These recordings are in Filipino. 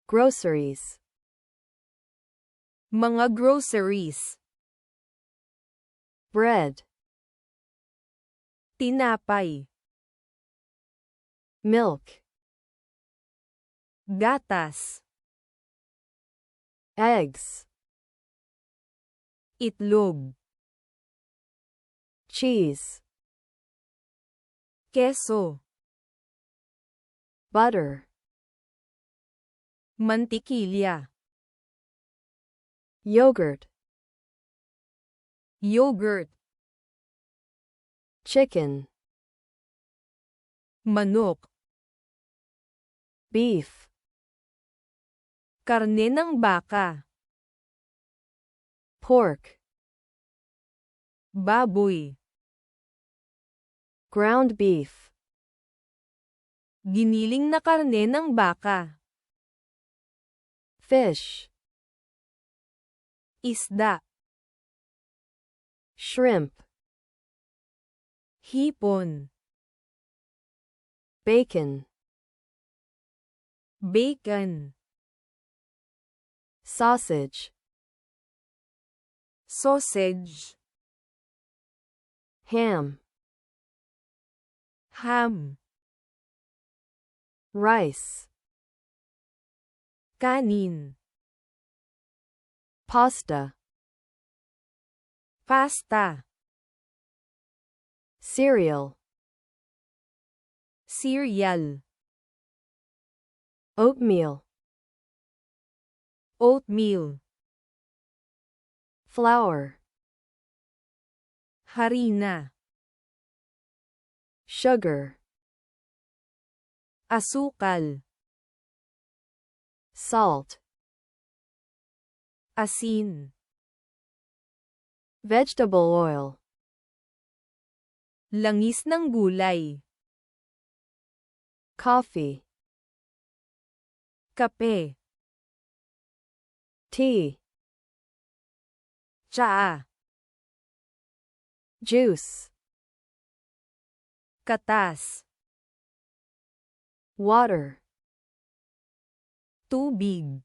Groceries. Mga groceries. Bread. Tinapay. Milk. Gatas. Eggs. Itlog. Cheese. Keso. Butter. Mantikilya. Yogurt. Yogurt. Chicken. Manok. Beef. Karne ng baka. Pork. Baboy. Ground beef. Giniling na karne ng baka. Fish. Isda. Shrimp. Hipon. Bacon. Bacon. Sausage. Sausage. Ham. Ham. Rice. Kanin. Pasta. Pasta. Cereal. Cereal. Oatmeal. Oatmeal. Flour. Harina. Sugar. Asukal. Salt. Asin. Vegetable oil. Langis ng gulay. Coffee. Kape. Tea. Tsaa. Juice. Katas. Water. Tubig.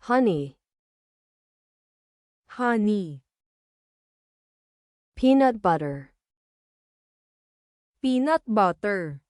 Honey. Honey. Peanut butter. Peanut butter.